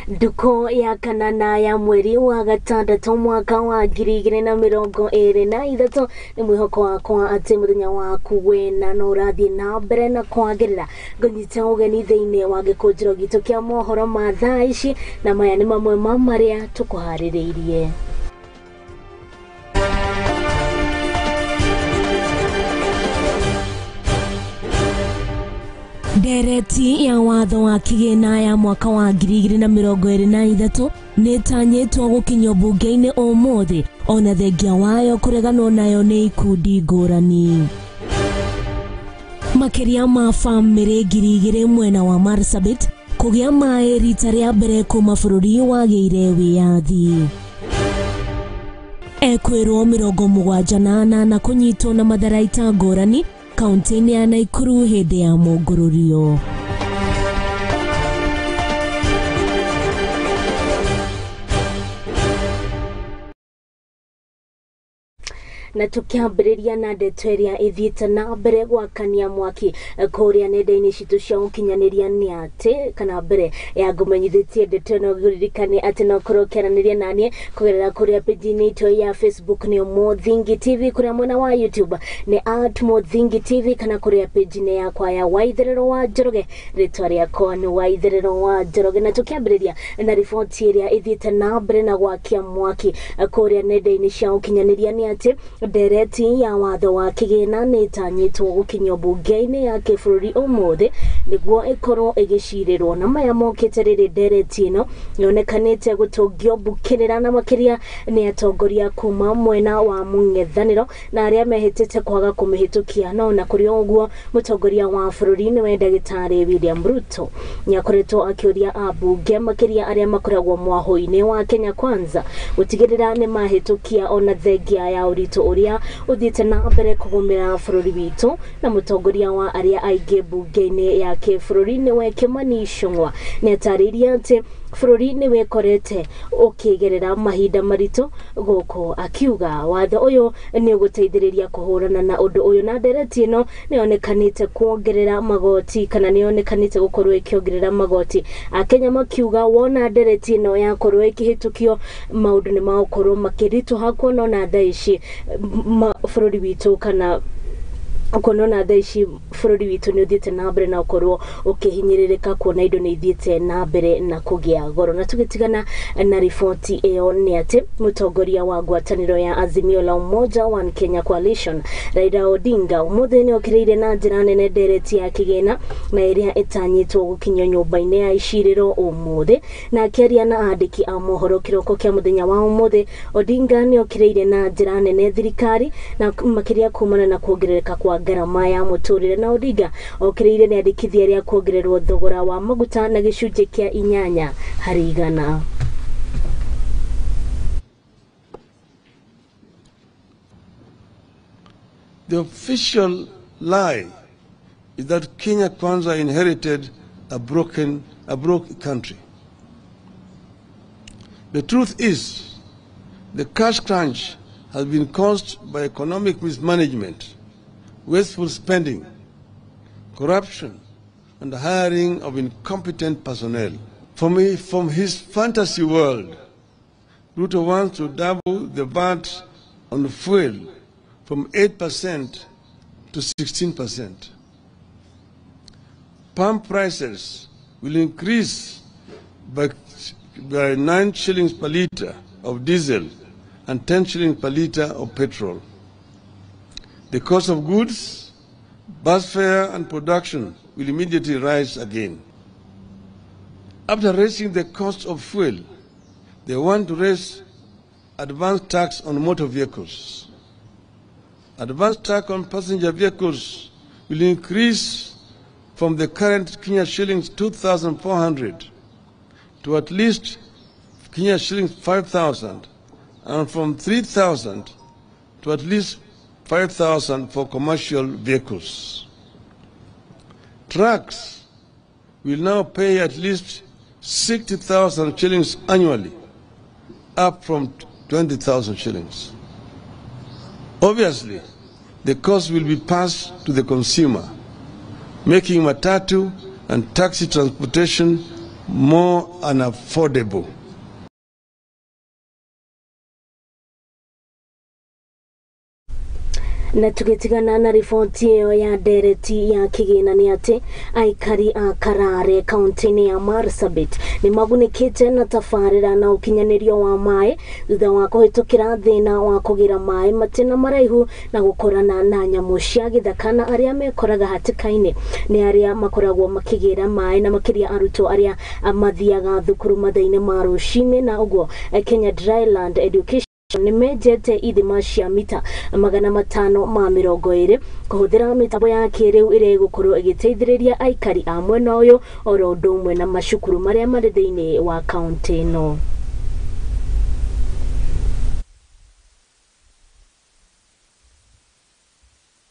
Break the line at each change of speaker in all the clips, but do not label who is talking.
Duko ya kanana ya mweri wa gatandatu mwaka wa 2023 ni mwihoko wakwa ati muthenya waku wena no urathie na mbere na kwagirira ngonyita ugeni thiini wa gikunjuro gitu kia mohoro ma thaa ici na maya ni mamwe ma maria tukuhaririirie. Dereti ya watho wa kigina ya mwaka wa 2023 nitanyitwo gukinywo bunge-ini umuthi ona thengia wayo kureganwo nayo ni ikundi ngurani. Makiria ma family 2,000 mwena wa Marsabit kugia mai rita ria mbere kuma bururi wagiire wiyathi. Ekwirwo 78 na kunyitwo na matharaita ngurani kaunti-ini ya Naikuru hindi ya mongorurio. Na tukiambiriria na ndeto iria ithiite na mbere gwakania mwaki kuria nenda-ini citu cia ukinyaniria ni ati kana mbere ya ngumenyithitie ndeto no guririkane ati no kurokeraniria nanie kugerera kuria page-ini itu ya Facebook ni Mothingi TV, kuria mwena wa YouTube ni @Mothingi TV, kana kuria page-ini yakwa ya Waitherero wa Njoroge ritwa riakwa ni Waitherero wa Njoroge. Na tukiambiriria na riboti iria ithiite na mbere na gwakia mwaki kuria nenda-ini cia ukinyaniria ni ati dereti ya watho wa kigina nitanyitwo gukinywo bunge-ini ya kibururi umuthi niguo ikorwo igicirirwo na maya mokite riri dereti ino yonekanite gutungio bukirira na makiria ni atongoria kuma mwena wa mung'ethaniro na aria mehitite kwaga kumihitukia no na kuri uguo mutongoria wa bururi ni Ndagitari William Ruto nyakoretwo akiuria abunge makiria aria makoragwo mwaho-ini wa Kenya Kwanza gutigirira ni mahitukia ona thengia ya uritu uria uthiite na mbere kugumira bururi witu na mutongoria wa aria aingi bunge-ini ya kibururi ni we Kimani Ichung'wa ni atariria ati bururi ni wekorete ukigerera mahinda maritu guku akiuga watho uyu ni uguteithiriria kuhurana na undu uyu na dereti ino ni onekanite kuongerera magoti kana ni onekanite gukorwo ikiongerera magoti akenya makiuga wona dereti ino yakorwo ikihitukio maundu ni makorwo makiritu hakuo na thaici bururi witu kana ukonona thaici bururi witu ni uthiite na mbere na ukorwo ukihinyiririka kuona indo ni ithiite na mbere na kugia goro. Na tugitigana na riboti iyo ni ati mutongoria wa ngwataniro ya Azimio la Umoja One Kenya Coalition Raila Odinga umuthi ni okiriire na njira nene dereti ya kigina na iria itanyitwo gukinywo nyumba-ini ya iciriro umuthi na akiaria na andiki a mohoro kiroko kia muthenya wa umuthi. Odinga ni okiriire na njira nene thirikari na makiria kumana na kuongerereka kwa garama ya muturire na Odinga okiriire ni andikithia ria kuongererwo thogora wa maguta na gicunje kia 8 hari igana.
The official lie is that Kenya Kwanza inherited a broke country. The truth is, the cash crunch has been caused by economic mismanagement, wasteful spending, corruption, and the hiring of incompetent personnel. For me, from his fantasy world, Ruto wants to double the VAT on fuel from 8% to 16%. Palm prices will increase by 9 shillings per litre of diesel and 10 shillings per litre of petrol. The cost of goods, bus fare and production will immediately rise again. After raising the cost of fuel, they want to raise advance tax on motor vehicles. Advance tax on passenger vehicles will increase from the current Kenya shillings 2,400 to at least Kenya shillings 5,000, and from 3,000 to at least 5,000 for commercial vehicles. Trucks will now pay at least 60,000 shillings annually, up from 20,000 shillings. Obviously, the cost will be passed to the consumer, making matatu and taxi transportation more unaffordable.
Na tukitigana na ripoti hiyo ya dereti ya kigina ni ati aikari a Karare kaunti ya Marsabit ni magunikite na tafarira na ukinyanirio wa mai thutha wa kuhitukira thina wa kugira mai matina maraihu na gukorana na nyamu cia githakana aria mekoraga hatikaini ni aria makoragwo makigira mai na makiria aruto aria mathiaga thukuru mathaine ma rucini na uguo Kenya Dryland Education ni mejete ithima cia mita 520 kuhuthira mitabo ya kiriu ire gukorwo igiteithiriria aikari a mwena uyu oro ndumwe na mashukuru maria mari thiini wa kaunti no.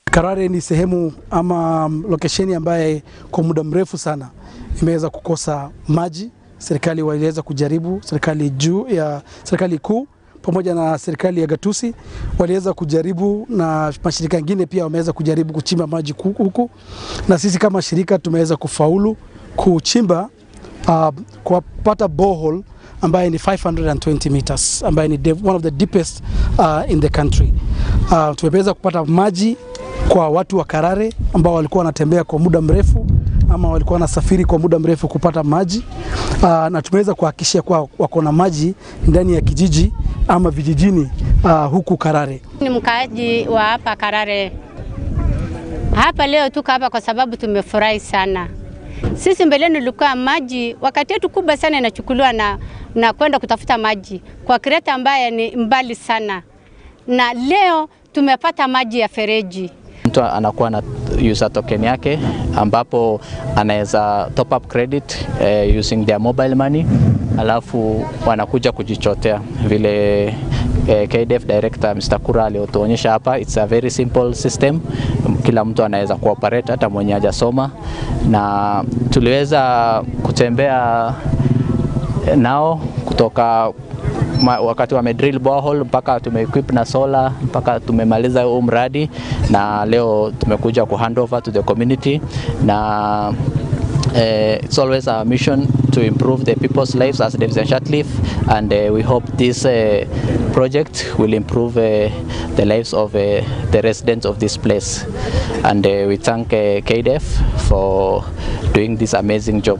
Karare ni sehemu ama location ambaye kwa muda mrefu sana imeweza kukosa maji. Serikali waliweza kujaribu, serikali kuu pamoja na serikali ya gatusi waliweza kujaribu, na mashirika mengine pia wameweza kujaribu kuchimba maji huku, na sisi kama shirika tumeweza kufaulu kuchimba kupata borehole ambaye ni 520 meters ambaye ni one of the deepest in the country. Tumeweza kupata maji kwa watu wa Karare ambao walikuwa wanatembea kwa muda mrefu ama walikuwa wanasafiri kwa muda mrefu kupata maji, na tumeweza kuhakikisha kwa wako na maji ndani ya kijiji ama vijijini huku Karare.
Ni mkaaji wa hapa Karare. Hapa leo tuko hapa kwa sababu tumefurahi sana. Sisi mbeleni tulikuwa maji wakati wetu kubwa sana inachukuliwa na kwenda kutafuta maji kwa kreta ambaye ni mbali sana, na leo tumepata maji ya fereji.
Mtu anakuwa na user token yake ambapo anaweza top up credit using their mobile money, alafu wanakuja kujichotea vile KDF director Mr. Kura aliotuonyesha hapa. It's a very simple system, kila mtu anaweza cooperate hata mwenye hajasoma, na tuliweza kutembea nao kutoka wakati wa drill borehole mpaka tumeequip na solar mpaka tumemaliza huu mradi, na leo tumekuja ku hand over to the community. Na it's always our mission to improve the people's lives as Davis and Shortleaf, and we hope this project will improve the lives of the residents of this place, and we thank KDF for doing this amazing job.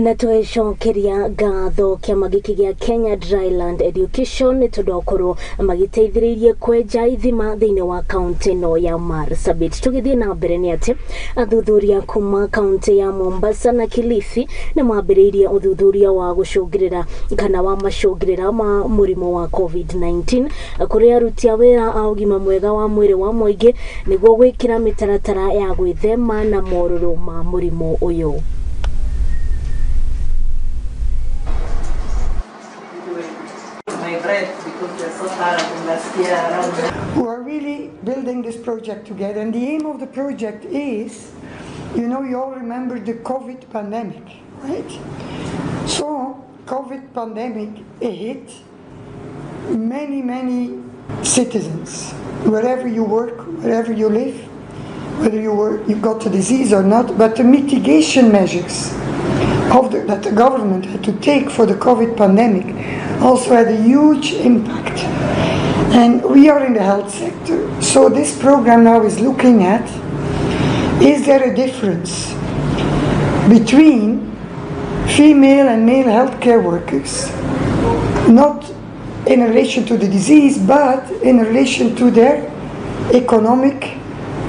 Na tuecokeria ngatho kiama giki gia Kenya Dryland Education ni tondu okorwo magiteithiririe kwenja ithima thiini wa kaunti no ya Marsabit. Tugithie na mbere ni ati athuthuria kuma kaunti ya Mombasa na Kilifi ni mambiriirie uthuthuria wa gucungirira kana wa macungirira ma murimo wa COVID-19 kuri aruti a wira a ugima mwega wa mwiri wa muingi niguo gwikira mitaratara ya gwithema na moruru ma murimo uyu.
Who are really building this project together. And the aim of the project is, you all remember the COVID pandemic, right? So, COVID pandemic hit many citizens, wherever you work, wherever you live, whether you got the disease or not, but the mitigation measures that the government had to take for the COVID pandemic also had a huge impact. And we are in the health sector, so this program now is looking at, is there a difference between female and male healthcare workers, not in relation to the disease, but in relation to their economic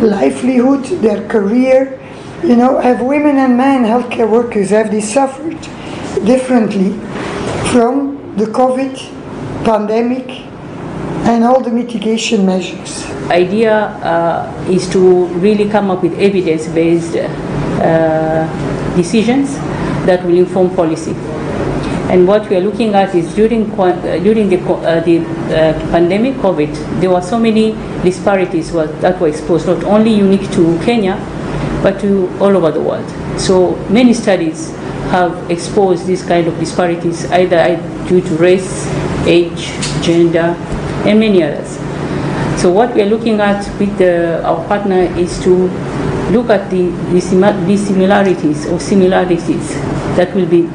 livelihood, their career. Have women and men healthcare workers, have they suffered differently from the COVID pandemic and all the mitigation measures?
Idea is to really come up with evidence-based decisions that will inform policy. And what we are looking at is during the pandemic COVID, there were so many disparities that were exposed, not only unique to Kenya, but to all over the world. So many studies have exposed these kind of disparities, either due to race, age, gender, and many others. So what we are looking at with our partner is to look at the similarities or similarities that will be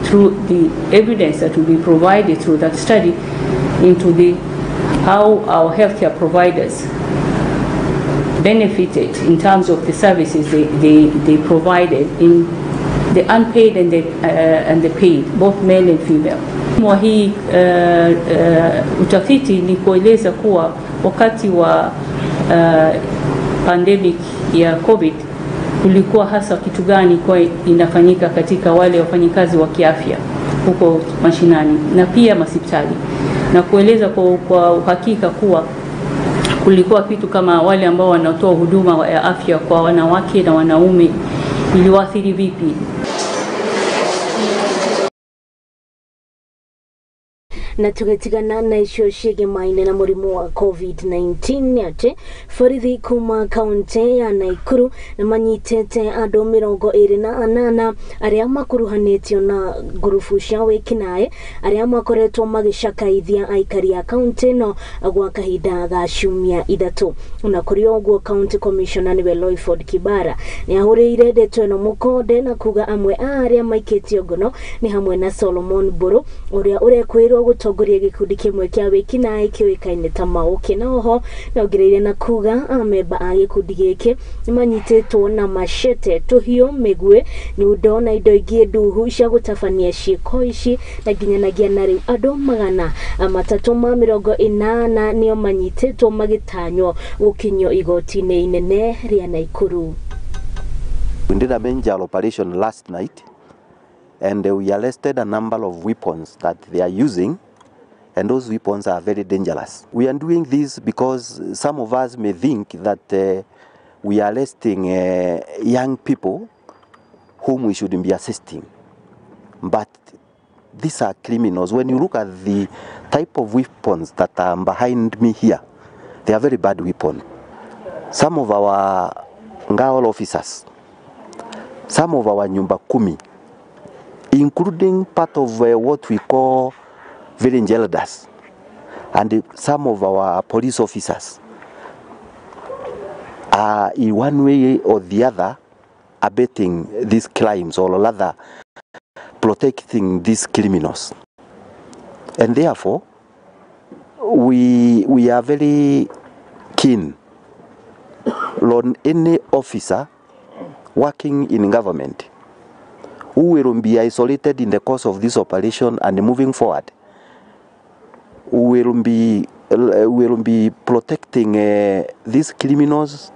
through the evidence that will be provided through that study into how our healthcare providers benefited in terms of the services they provided in the unpaid and the paid, both male and female. Mwa hii utafiti ni kueleza kuwa wakati wa pandemic ya COVID kulikuwa hasa kitu gani kwa inafanyika katika wale wafanyikazi wa kiafya huko mashinani na pia hospitali, na kueleza kwa uhakika kuwa kulikuwa kitu kama wale ambao wanatoa huduma ya afya kwa wanawake na wanaume iliwaathiri vipi.
Na tugetigana na icio ciĩgiĩ na mũrimũ wa COVID-19 ate borithi kuma kaunti ya Nakuru na manyitĩte andũ 28 arĩa makuruhanĩtio na ngurubu cia wĩkinaĩ arĩa makoretwo magĩcakaithia aikari a kaunti no gwa kahinda ga ciumia 3. Na kũrĩ ũguo county commissioner nĩwe Loyford Kibara nĩ ahũrĩire ndeto ĩno mũkonde na kuga amwe arĩa maikĩtio ngono nĩ hamwe na Solomon Buru ũrĩa ũrekwĩrwo gutongoria gikundi kimwe kia wĩkinaĩ kĩoĩkaine ta Maũkĩ, na oho nongereire na kuga amemba a gikundi gĩkĩ nĩmanyitĩtwo na machete, tũhiũ, mĩguĩ, nyundo na indo ingĩ nduhu cia gũtabania ciĩko ici, na nginyanagia na rĩu andũ 380 nĩo manyitĩtwo magĩtanywo gũkinyio igoti-inĩ inene rĩa Nakuru.
We did a major operation last night, and we arrested a number of weapons that they are using, and those weapons are very dangerous. We are doing this because some of us may think that we are arresting young people whom we shouldn't be assisting. But these are criminals. When you look at the type of weapons that are behind me here, they are very bad weapons. Some of our Ngao officers, some of our Nyumba Kumi, including part of what we call village elders, and some of our police officers are in one way or the other abating these crimes, or rather protecting these criminals. And therefore, we are very keen on any officer working in government who will be isolated in the course of this operation and moving forward. We will be protecting these criminals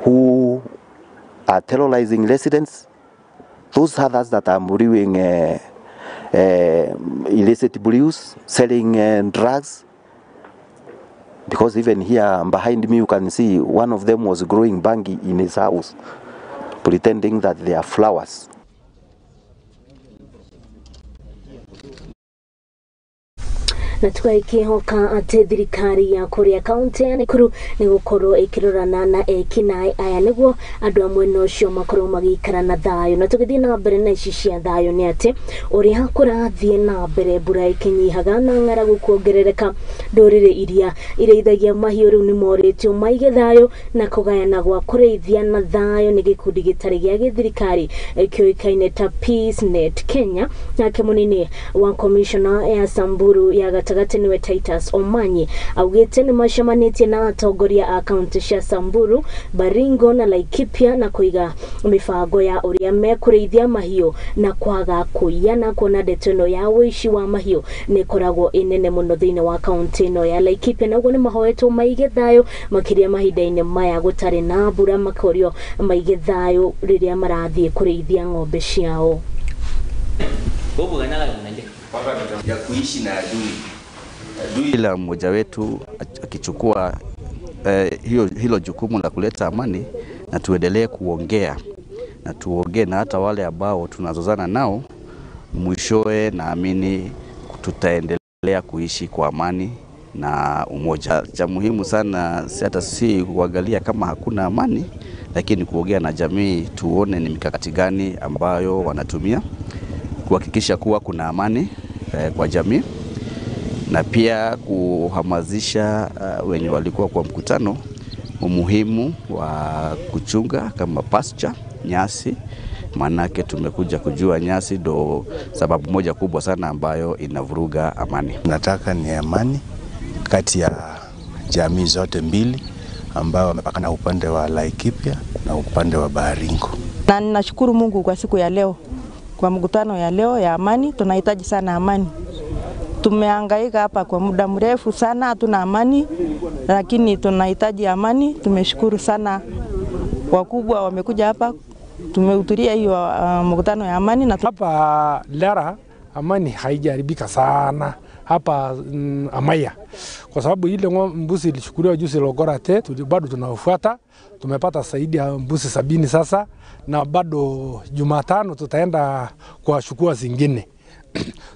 who are terrorizing residents, those others that are doing illicit brews, selling drugs. Because even here behind me you can see one of them was growing bangi in his house, pretending that they are flowers.
Na tukaikihoka ati thirikari ya kuria kaunti ya Nakuru ni gukorwo ikirorana na ekinaĩ aya niguo andu amwe nocio makorwo magikara na thayo. Na tugithii na mbere na ici cia thayo ni ati uria kurathie na mbere mbura ikinyihaga na ng'aragu kuongerereka, ndũrĩrĩ iria ireithagia mahiũ riu ni moritio maige thayo na kugayana gwa kureithia na thayo ni gikundi gitari gia githirikari kĩoĩkaine ta Peace Net Kenya. Nake munini wa commissioner ya Samburu ya gatagati niwe Titus Omanyi augite ni macemanĩtie na atongoria a kaunti cia Samburu, Baringo na Laikipia na kuiga mibango ya uria mekureithia mahiũ na kwaga kuiya, na kuona ndeto ĩno ya ũici wa mahiũ ni koragwo inene muno thĩinĩ wa kaunti ĩno ya Laikipia. Naguo ni mahoetwo maige thayo makiria mahinda-inĩ maya gũtarĩ na mbura, makorio maige thayo rĩrĩa marathie kureithia ng'ombe ciao.
Ya kuishi na adui.
Kila mmoja wetu akichukua hilo jukumu la kuleta amani, na tuendelee kuongea na tuongee na hata wale ambao tunazozana nao, mwishowe naamini tutaendelea kuishi kwa amani na umoja. Cha muhimu sana hata si kuangalia kama hakuna amani, lakini kuongea na jamii tuone ni mikakati gani ambayo wanatumia kuhakikisha kuwa kuna amani kwa jamii. na pia kuhamasisha wenye walikuwa kwa mkutano umuhimu wa kuchunga kama pasture, nyasi. Manake tumekuja kujua nyasi ndo sababu moja kubwa sana ambayo inavuruga amani.
Nataka ni amani kati ya jamii zote mbili ambao wamepakana upande wa Laikipia na upande wa Baringo.
Na ninashukuru Mungu kwa siku ya leo, kwa mkutano ya leo ya amani. Tunahitaji sana amani. Tumehangaika hapa kwa muda mrefu sana, hatuna amani, lakini tunahitaji amani. Tumeshukuru sana wakubwa wamekuja hapa, tumehudhuria hiyo mkutano ya amani. Na
hapa Lara amani haijaribika sana hapa Amaya, kwa sababu ile mbuzi ilichukuliwa juzi Logorate, bado tunafuata. Tumepata zaidi ya mbuzi 70 sasa, na bado Jumatano tutaenda kuwachukua zingine.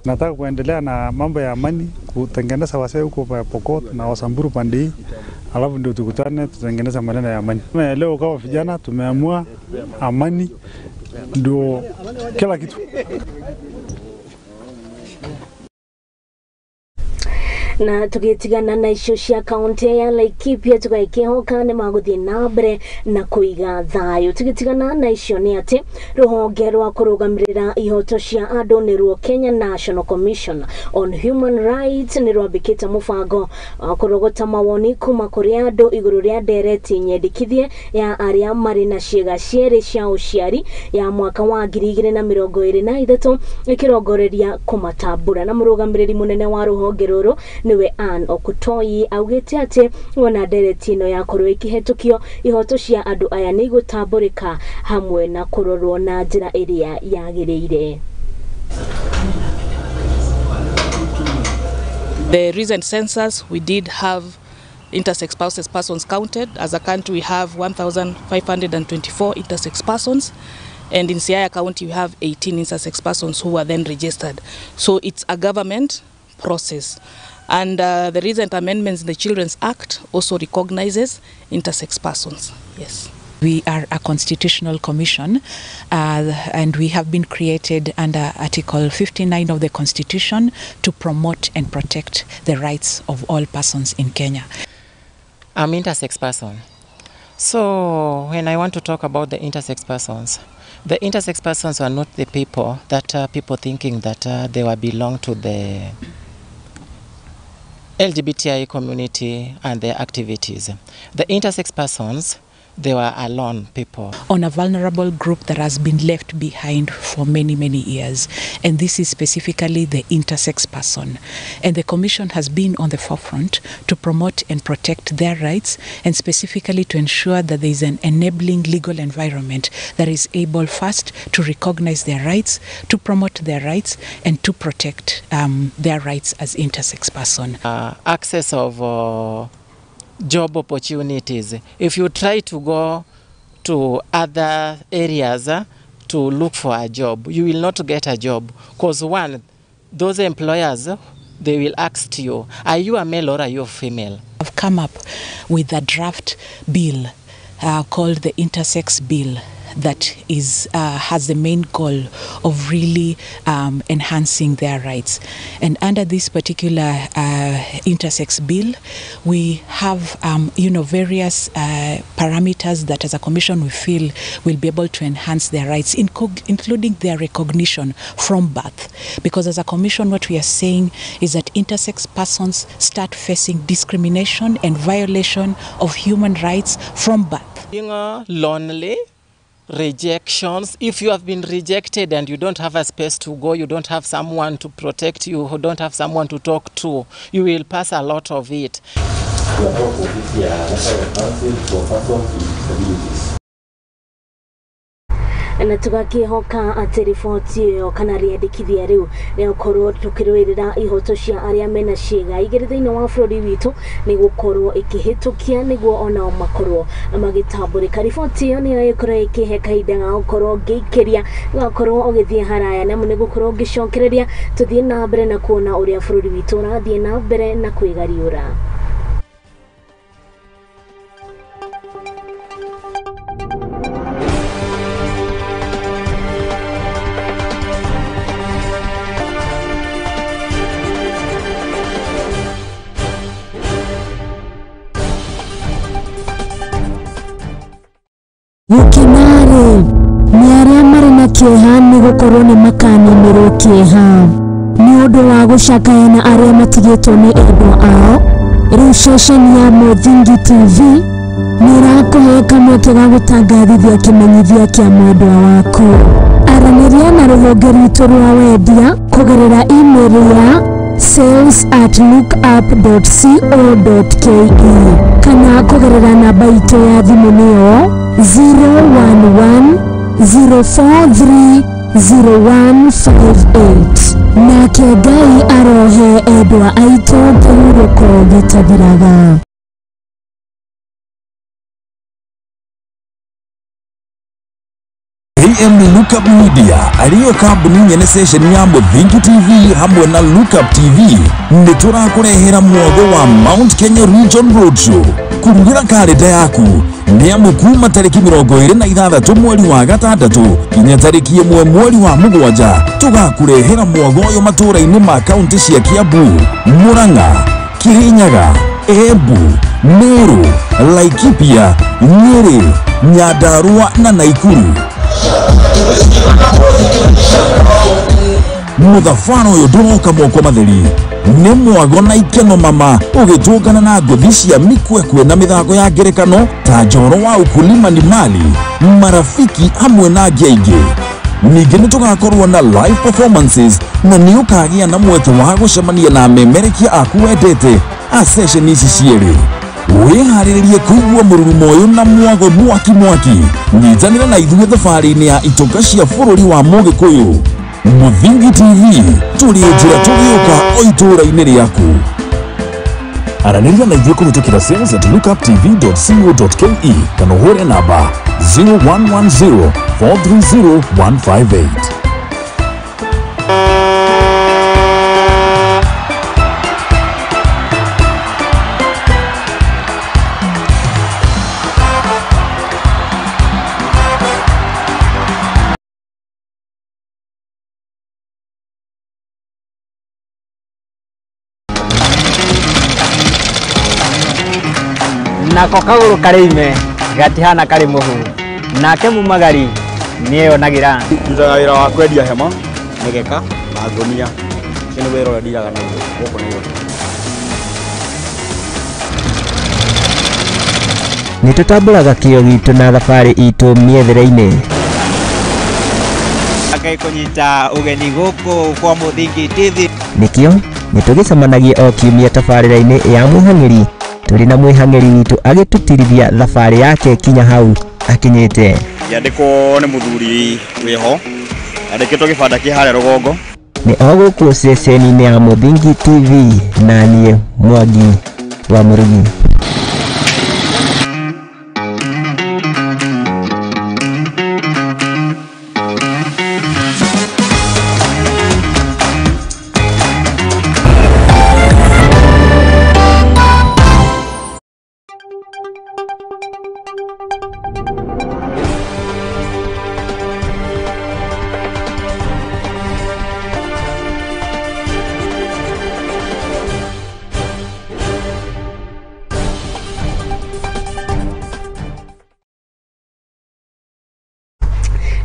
Nataka kuendelea na mambo ya amani, kutengeneza wasee huko kwa Pokot na Wasamburu pande hii, alafu ndio tukutane tutengeneza maneno ya amani. Leo kama vijana tumeamua amani ndio kila kitu.
Na tugitigana na icio cia kaunti ya Laikipia tugaikehoka ni maguthie na mbere na kuiga thayo. Tugitigana na icio ni ati ruhonge rwa kurugamirira ihoto cia andu ni ruo Kenya National Commission on Human Rights ni rwambikite mubango kurogota mawoni kuma kuri andu iguru ria ndereti nyendikithie ya aria mari na ciega cieri cia uciari ya mwaka wa 2023 ikirongoreria kumatambura. Na murugamiriri munene wa ruhonge ruru niwe Ann Okutoi augite ati wona ndereti ino yakorwo ikihetukio ihoto cia andu aya ni gutamburika hamwe na kurorwo na njira iria yagiriire.
The recent census, we did have intersex persons counted. As a country, we have 1,524 intersex persons. And in Siaya County, we have 18 intersex persons who were then registered. So it's a government process. And the recent amendments in the Children's Act also recognizes intersex persons. Yes.
We are a constitutional commission and we have been created under Article 59 of the Constitution to promote and protect the rights of all persons in Kenya.
I'm intersex person. So when I want to talk about the intersex persons are not the people that people thinking that they will belong to the LGBTI community and their activities. The intersex persons, they were alone people.
On a vulnerable group that has been left behind for many, many years. And this is specifically the intersex person. And the Commission has been on the forefront to promote and protect their rights, and specifically to ensure that there is an enabling legal environment that is able first to recognize their rights, to promote their rights, and to protect their rights as intersex person.
Access of job opportunities. If you try to go to other areas to look for a job, you will not get a job. Because one, those employers, they will ask you, are you a male or are you a female?
I've come up with a draft bill called the Intersex Bill that is has the main goal of really enhancing their rights. And under this particular intersex bill, we have various parameters that as a commission we feel will be able to enhance their rights, including their recognition from birth. Because as a commission, what we are saying is that intersex persons start facing discrimination and violation of human rights from birth.
Being lonely, rejections. If you have been rejected and you don't have a space to go, you don't have someone to protect you, you don't have someone to talk to, you will pass a lot of it.
Na tugakihoka ati riboti iyo kana riandikithia riu ni ukorwo tukirwirira ihoto cia aria mena ciega igiri thiini wa bururi witu ni gukorwo ikihitukia niguo ona makorwo magitamburika. Riboti iyo ni ikorwo ikihe kahinda ga gukorwo ngiikiria gakorwo ugithie haraya namu ni gukorwo ngicokereria tuthie na mbere na kuona uria bururi witu urathie na mbere na kwigariura. rĩ nĩ arĩa marĩ na kĩeha nĩ gũkorwo nĩ makaninĩrwo kĩeha nĩ ũndũ wa gũcakaya na arĩa matigĩtwo nĩ endwa ao. Rĩu ceceni ya Muthingi TV nĩ ĩrakũhe kamweke ga gũtangathithia kĩmenyithia kĩa mwendwa waku. Aranĩria na rũhonge rwitũ rwa wendia kũgerera email ya sales@lookup.co.ke kana kũgerera namba itũ ya thimũ nĩyo 011-043-0158. Nake Ngai arohe endwa aitũ kĩhurũko gĩtathiraga.
Lookup Media ariyo kambuni nyene station ya Muthingi TV hamwe na Lookup TV nĩ tũrakũrehera mwotho wa Mount Kenya Region Roadshow kũrugĩra kalenda yaku nĩ amu kuma tarĩki 26 mweri wa gatandatũ nginya tarĩki 1 mweri wa mũgwanja tũgakũrehera mwotho ũyũ matũra-inĩ ma kaunti cia Kiambu, Murang'a, Kirinyaga, Embu, Meru, Laikipia, Nyeri, Nyandarua na Naikuru. Mũthabara ũyũ ndũroka moko matheri nĩ mwago na ikeno mama ũgĩtũngana na ngũthi cia mikwekwe na mĩthako ya ngerekano ta njoro wa ukulima ni mali marafiki hamwe na angĩ aingĩ. Ningĩ nĩ tũgakorwo na live performances na nĩ ũkagĩa na mweke wa gũcemania na amemerekia aku wendete a session ici cierĩ. Wĩharĩrĩrie kũigua mũrurumo ũyũ na mwago mwaki nyitanĩra na ithuĩ thabarĩ-inĩ ya itoka cia bũrũri wa Mũgĩkũyũ. Muthingi TV tũrĩ njĩra tũgĩũka o itũra-inĩ rĩaku. Aranĩria na ithuĩ kũhĩtũkĩra sales@lookup.tv.co.ke kana ũhũre namba 0110-430-158.
Nako kagũrũ karĩime gatihana karĩ mũhu nake mumagari nĩeyonagira.
Ndutaga wĩra wa kwendia hema, mĩgeka na ngũnia. Ũcio nĩ wĩra ũrĩa ndiraga naguo gũkũ nĩ wĩra.
Nĩtũtambũraga kĩyo gitũ na thabarĩ itũ mĩethere-inĩ.
Akai kũnyita ũgeni gũkũ kwa Muthingi TV.
Nĩkĩo nĩtũgĩcemanagia o kiumia tabarĩra-inĩ ya mwĩhang'ĩri tũrĩ na mwĩhang'ĩri witũ agĩtũtirithia thabarĩ yake kinya hau akinyĩte.
Yandĩkwo nĩ mũthuri wĩho andĩkĩtwo kĩbanda kĩ harĩa rũgongo.
Nĩ o gũkũ ceceni-inĩ ya Muthingi TV na niĩ Mwangi wa Mũrugi.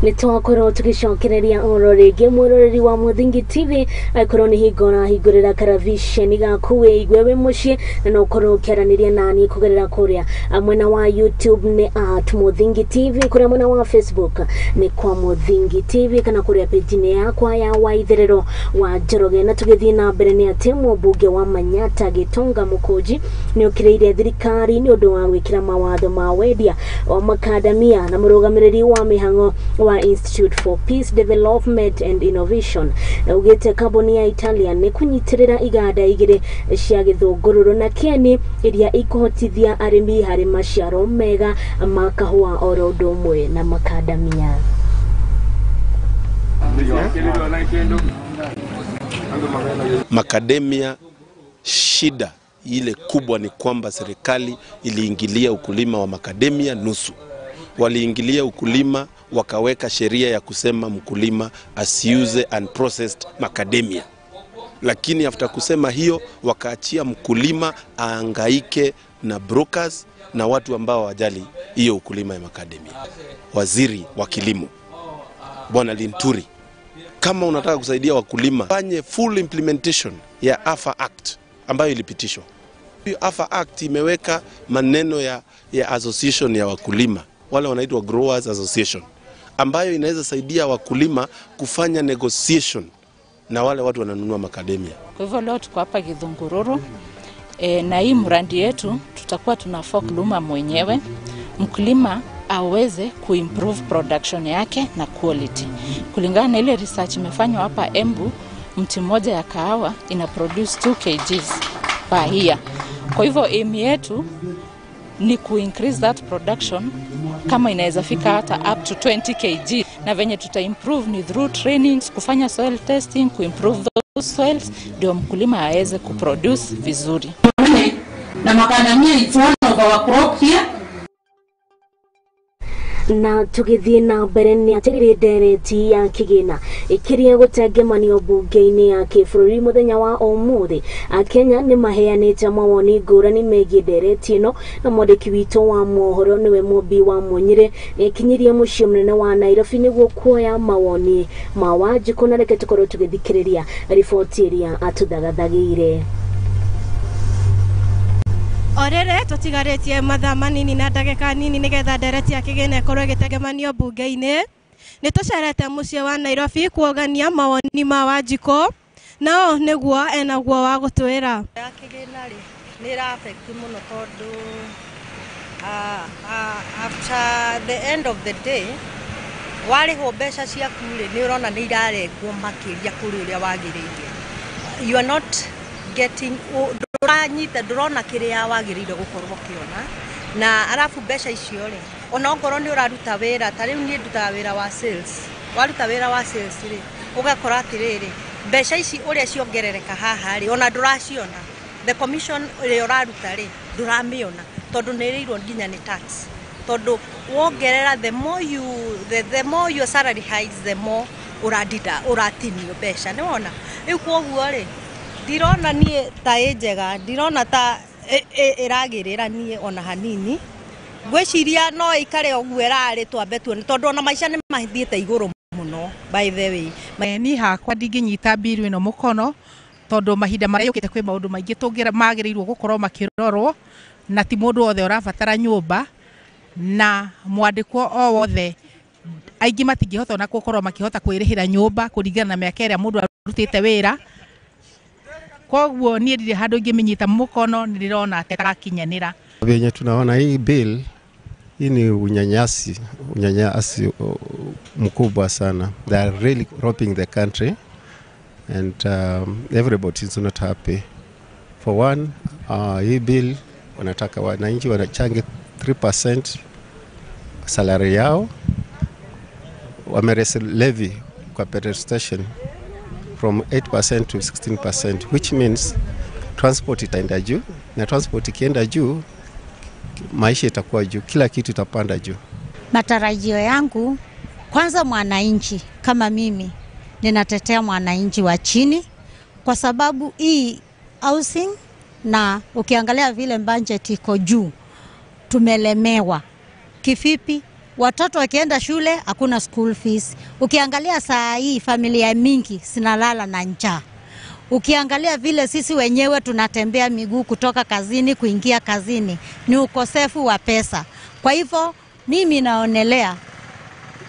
Nĩtwakorwo tũgĩcokereria oro rĩngĩ mwĩroreri wa Muthingi TV akorwo nĩ hingo ũrahingũrĩra karavisheni gaku wĩigue wĩ mũciĩ na no ũkorwo ũkĩaranĩria naniĩ kũgerera kũrĩa mwena wa YouTube nĩ @Muthingi TV, kũrĩa mwena wa Facebook nĩ kwa Muthingi TV kana kũrĩa page-inĩ yakwa ya Waitherero wa Njoroge. Na tũgĩthiĩ na mbere nĩ atĩ mũmbunge wa Manyata Gitonga Mũkũnji nĩ ũkĩrĩire thirikari nĩ ũndũ wa gwĩkĩra mawatho ma wendia wa makadamia na mũrũgamĩrĩri wa mĩhang'o wa Institute for Peace Development and Innovation ugĩte kambuni ya Italian nĩ kũnyitĩrĩra iganda igĩrĩ cia gĩthũngũrũrũ na kĩeni iria ikũhotithia arĩmi harĩ maciaro mega ma kahũa oro ũndũ ũmwe na makadamia.
Makademia, shida ile kubwa ni kwamba serikali iliingilia ukulima wa makademia nusu. Waliingilia ukulima wakaweka sheria ya kusema mkulima asiuze unprocessed macadamia. lakini after kusema hiyo wakaachia mkulima aangaike na brokers na watu ambao wajali hiyo ukulima ya macadamia. Waziri wa kilimo Bwana Linturi, kama unataka kusaidia wakulima, fanye full implementation ya AFA Act ambayo ilipitishwa. AFA Act imeweka maneno ya association ya wakulima, wale wanaitwa Growers Association, ambayo inaweza saidia wakulima kufanya negotiation na wale watu wananunua macadamia.
Kwa hivyo leo tuko hapa Gikunjuro, na hii mradi yetu tutakuwa tunafaa kulima mwenyewe, mkulima aweze kuimprove production yake na quality. Kulingana na ile research imefanywa hapa Embu, mti mmoja ya kahawa ina produce 2 kgs per year. Kwa hivyo aim yetu ni increase that production kama inaweza fika hata up to 20 kg, na venye tuta improve ni through trainings, kufanya soil testing, kuimprove those soils ndio mkulima aweze kuproduce vizuri.
Na macadamia is one of our crop here.
Na tugithie na mbere ni atigiri ndereti ya kigina ikiria gutengemanio bunge-ini ya kibũrũri muthenya wa umuthi. Akenya ni maheanite mawoni ngũrani megie ndereti ino, na mwandĩki witũ wa mohoro niwe Mumbi wa Munyire ikinyirie muciĩ munene wa Nairobi niguo kuoya mawoni ma Wanjiku. Na reke tukorwo tugithikĩrĩria riboti iria atuthagathagĩire.
Orere tutigaretie mathaa manini na ndagĩka nini nigetha ndereti ya kigina ikorwo igĩtengemanio bunge-inĩ. Nĩ tũcerete muciĩ wa Nairobi kuogania mawoni ma Wanjiku, nao nĩguo enaguo wa gũtwĩra.
Ya kigina rĩ nĩ affect mũno tondũ after the end of the day warĩhwo mbeca ciaku rĩ nĩ ũrona nĩ irarengwo makĩria kũrĩ ũrĩa wagĩrĩire. You are not getting ndũranyita ndũrona kĩrĩa wagĩrĩire gũkorwo kĩona, na arafu mbeca icio rĩ ona ngoro nĩ ũraruta wĩra. Ta rĩu niĩ ndutaga wĩra wa sales, waruta wĩra wa sales rĩ ũgakora atĩrĩrĩ mbeca ici ũrĩa ciongerereka haha rĩ ona ndũraciona. The commission ĩrĩa ũraruta rĩ ndũramĩona tondũ nĩ ĩrĩirwo nginya nĩ tax, tondũ wongerera the more your salary hikes the more ũratinio mbeca. Nĩ wona rĩu koguo rĩ ndirona niĩ ta njega, ndirona ta ĩragĩrĩra niĩ ona hanini. Ngwĩciria no ikare ũguo ĩrarĩ twambe tuone tondũ ona maica nĩ mathiĩte igũrũ mũno. By the way
niĩ hakwa ndingĩnyita biru ĩno mũkono tondũ mahinda marĩa yũkĩte kwĩ maũndũ maingĩ magĩrĩirwo gũkorwo makĩrorwo, na ti mũndũ wothe ũrabatara nyũmba, na mwandĩkwo o wothe aingĩ matingĩhota na gũkorwo makĩhota kwĩrĩhĩra nyũmba kũringana na mĩaka ĩrĩa mũndũ arutĩte wĩra. Koguo niĩ ndirĩ handũ ingĩmenyita mũkono, nĩrĩrona atakakinyanĩra.
Venye tunaona hii bill hii ni unyanyasi mkubwa sana. They are really robbing the country and everybody is not happy. For one, hii bill wanataka wananchi wanachange 3% salary yao, wamerese levy kwa petrol station from 8% to 16%, which means transport itaenda juu, na transport ikienda juu maisha itakuwa juu, kila kitu itapanda juu.
Matarajio yangu kwanza, mwananchi kama mimi ninatetea mwananchi wa chini, kwa sababu hii housing na ukiangalia vile budget iko juu tumelemewa. Kivipi? Watoto wakienda shule hakuna school fees. Ukiangalia saa hii familia mingi sinalala na njaa. Ukiangalia vile sisi wenyewe tunatembea miguu kutoka kazini kuingia kazini, ni ukosefu wa pesa. Kwa hivyo mimi naonelea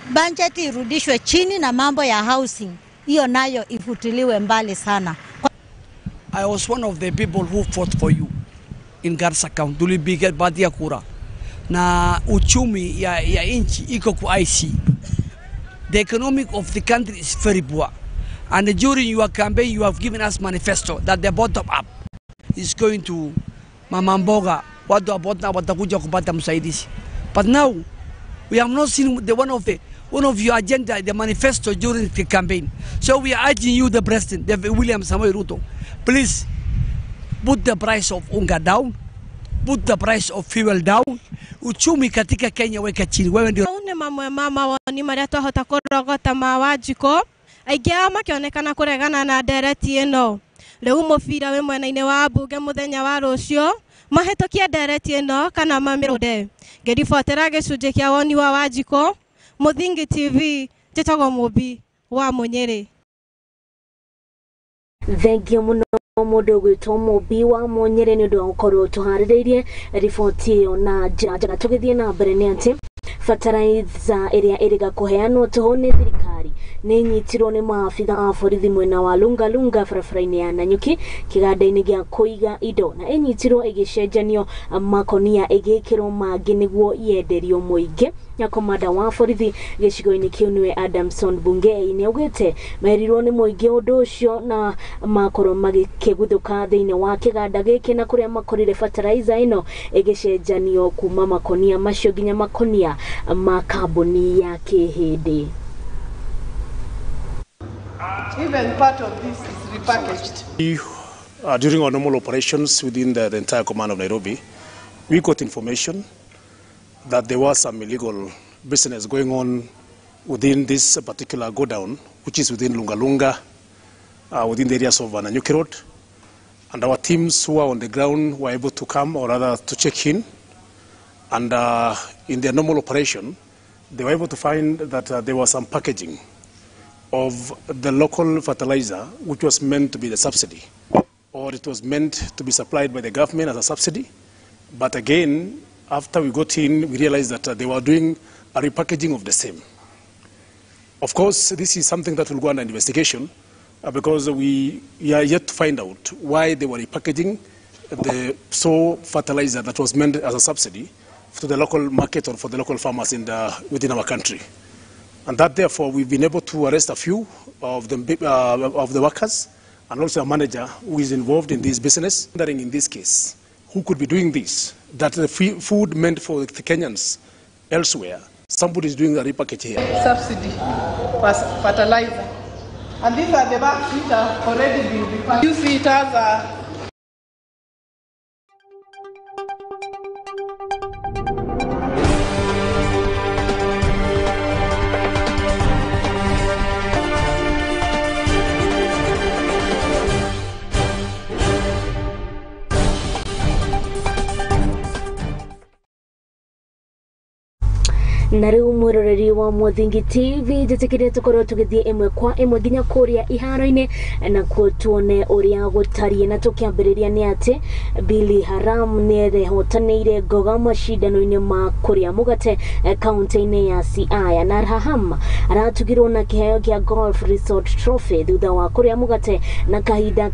budget irudishwe chini na mambo ya housing hiyo nayo ifutiliwe mbali sana.
I was one of the people who fought for you in Garissa County. Tulipiga baadhi kura na uchumi ya inchi iko kwa IC. The economic of the country is very poor. And during your campaign, you have given us manifesto that the bottom up is going to Mamamboga, watu wa bottom watakuja kupata msaidizi. But now we have not seen one of your agenda, the manifesto during the campaign. So we are urging you, the president, the William Samoei Ruto, please put the price of unga down, put the price of fuel down. Uchumi katika Kenya weka chini. Wewe ndio
une mamwe mama woni maria twahota kurogota ma Wanjiku aingi makionekana kuregana na ndereti ino. riu mubira we mwena-ini wa mbunge muthenya wa rucio mahetokia ndereti ino kana mamirode ngiribotera gicunji kia woni wa Wanjiko Muthingi TV njitagwo Mubi wa Munyeri.
Thengio muno mundu gwitwo Mubi wa Munyeri ni undu wa gukorwo tuhaririirie riboti iyo na njira tugithie na mbere ni ati fertilizer iria iriga kuheanwo tuhone thirikari ni nyitirwo ni maafitha a borithi mwena wa Lungalunga barabara-ini ya Nanyuki kiganda-ini gia kuiga indo na inyitirwo igicenjanio makonia igikirwo mangi niguo yenderio muingi. Komanda wa borithi gicigo-ini kiu niwe Adamson Bungei ni augite merirwo ni muingi undu ucio na makorwo magikiguthuka thiini wa kiganda giki na kuria makorire fertilizer ino igicenjanio kuma makonia macio nginya makonia ma kambuni ya kihindi.
Even part of this is repackaged.
During our normal operations within the entire command of Nairobi, we got information that there was some illegal business going on within this particular go-down, which is within Lungalunga, within the areas of Nanyuki Road. And our teams who are on the ground were able to come, or rather to check in. And in their normal operation, they were able to find that there was some packaging of the local fertilizer, which was meant to be the subsidy, or it was meant to be supplied by the government as a subsidy. But again, after we got in, we realized that they were doing a repackaging of the same. Of course, this is something that will go under investigation because we are yet to find out why they were repackaging the fertilizer that was meant as a subsidy to the local market or for the local farmers within our country. And that, therefore, we've been able to arrest a few of the workers and also a manager who is involved in this business. Wondering in this case, who could be doing this? That the food meant for the Kenyans elsewhere, somebody is doing a repackage here.
Subsidy for fertilizer. And these are the bags which have already been repackaged. You see it as a
na riu mwiroreri wa Muthingi TV jitikire tukorwo tugithie imwe kwa imwe nginya kuria iharo-ini na kuo tuone uria gutarie na tukiambiriria ni ati Billy Haram ni ehotanire ngoga macindano-ini ma kuria mugate kaunti-ini ya Siaya na Raham aratugirwo na kiheo kia Golf Resort Trophy thutha wa kuria mugate na kahinda